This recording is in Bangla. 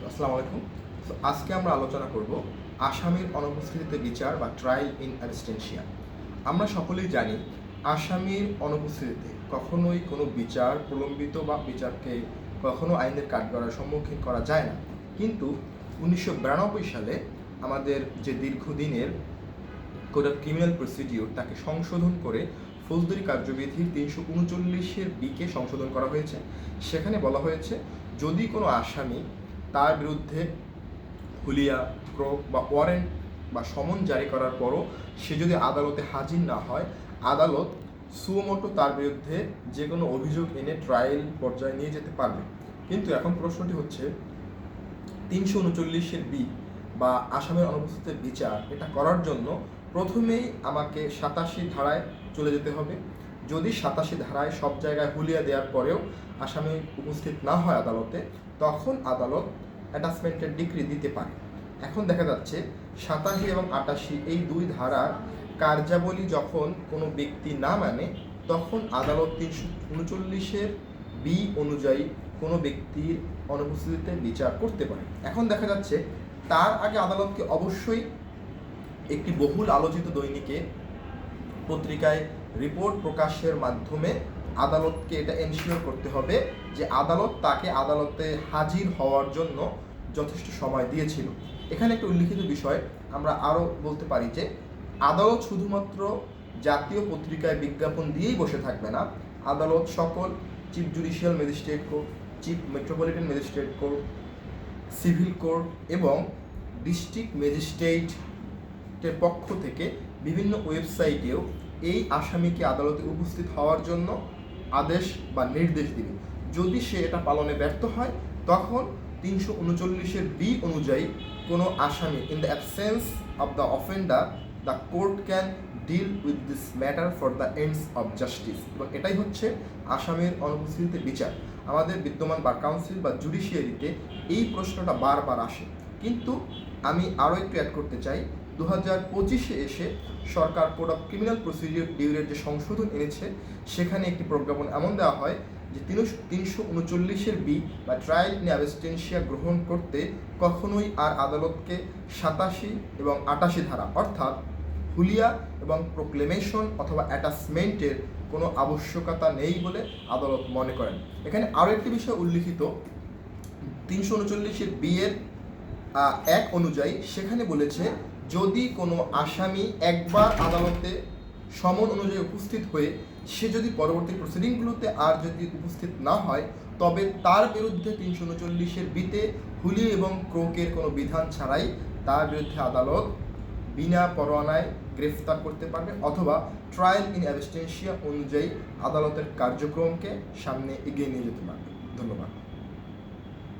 আসসালামু আলাইকুম। আজকে আমরা আলোচনা করব আসামির অনুপস্থিতিতে বিচার বা ট্রায়াল ইন অ্যাবস্টেনশিয়া। আমরা সকলেই জানি আসামির অনুপস্থিতিতে কখনোই কোনো বিচার প্রলম্বিত বা বিচারকে কখনো আইনের কাঠগড়ার সম্মুখীন করা যায় না। কিন্তু 1992 সালে আমাদের যে দীর্ঘদিনের কোড অফ ক্রিমিনাল প্রসিডিওর তাকে সংশোধন করে ফৌজদারি কার্যবিধির 339-এর বিকে সংশোধন করা হয়েছে। সেখানে বলা হয়েছে যদি কোনো আসামি তার বিরুদ্ধে হুলিয়া, ক্রোক বা ওয়ারেন্ট বা সমন জারি করার পরও সে যদি আদালতে হাজির না হয়, আদালত সুমোটো তার বিরুদ্ধে যে কোনো অভিযোগ এনে ট্রায়াল পর্যায়ে নিয়ে যেতে পারবে। কিন্তু এখন প্রশ্নটি হচ্ছে 339-এর বি বা আসামের অনুপস্থিতিতে বিচার এটা করার জন্য প্রথমেই আমাকে 87 ধারায় চলে যেতে হবে। যদি 87 ধারায় সব জায়গায় হুলিয়া দেওয়ার পরেও আসামি উপস্থিত না হয় আদালতে, তখন আদালত অ্যাটাচমেন্টের ডিক্রি দিতে পারে। এখন দেখা যাচ্ছে 87 এবং 88 এই দুই ধারার কার্যাবলী যখন কোনো ব্যক্তি না মানে, তখন আদালত 339-এর বি অনুযায়ী কোনো ব্যক্তির অনুপস্থিতিতে বিচার করতে পারে। এখন দেখা যাচ্ছে তার আগে আদালতকে অবশ্যই একটি বহুল আলোচিত দৈনিকে পত্রিকায় রিপোর্ট প্রকাশের মাধ্যমে আদালতকে এটা এনশিওর করতে হবে যে আদালত তাকে আদালতে হাজির হওয়ার জন্য যথেষ্ট সময় দিয়েছিল। এখানে একটা উল্লিখিত বিষয় আমরা আরও বলতে পারি যে আদালত শুধুমাত্র জাতীয় পত্রিকায় বিজ্ঞাপন দিয়েই বসে থাকবে না। আদালত সকল chief judicial magistrate court, chief metropolitan magistrate court, civil court এবং ডিস্ট্রিক্ট ম্যাজিস্ট্রেটের পক্ষ থেকে বিভিন্ন ওয়েবসাইটেও এই আসামিকে আদালতে উপস্থিত হওয়ার জন্য আদেশ বা নির্দেশ দিবে। যদি সে এটা পালনে ব্যর্থ হয়, তখন 339-এর বি অনুযায়ী কোনো আসামি in the absence of the offender the court can deal with this matter for the ends of justice. এবং এটাই হচ্ছে আসামির অনুপস্থিতিতে বিচার। আমাদের বিদ্যমান বার কাউন্সিল বা জুডিশিয়ারিতে এই প্রশ্নটা বারবার আসে। কিন্তু আমি আরও একটু অ্যাড করতে চাই, 2025-এ এসে সরকার কোড অফ ক্রিমিনাল প্রসিডিওরের যে সংশোধন এনেছে, সেখানে একটি প্রজ্ঞাপন এমন দেওয়া হয় যে 339-এর বি বা ট্রায়াল ইন অ্যাবস্টেনশিয়া গ্রহণ করতে কখনোই আর আদালতকে 87 এবং 88 ধারা অর্থাৎ হুলিয়া এবং প্রোক্লেমেশন অথবা অ্যাটাচমেন্টের কোনো আবশ্যকতা নেই বলে আদালত মনে করেন। এখানে আরও একটি বিষয় উল্লিখিত 339-এর বি এর 1 অনুযায়ী, সেখানে বলেছে যদি কোনো আসামি একবার আদালতে সমন অনুযায়ী উপস্থিত হয়ে সে যদি পরবর্তী প্রসিডিংগুলোতে আর যদি উপস্থিত না হয়, তবে তার বিরুদ্ধে 339-এর বিতে হুলি এবং ক্রোকের কোনো বিধান ছাড়াই তার বিরুদ্ধে আদালত বিনা পরোয়ানায় গ্রেফতার করতে পারবে অথবা ট্রায়াল ইন অ্যাবস্টেনশিয়া অনুযায়ী আদালতের কার্যক্রমকে সামনে এগিয়ে নিয়ে যেতে পারবে। ধন্যবাদ।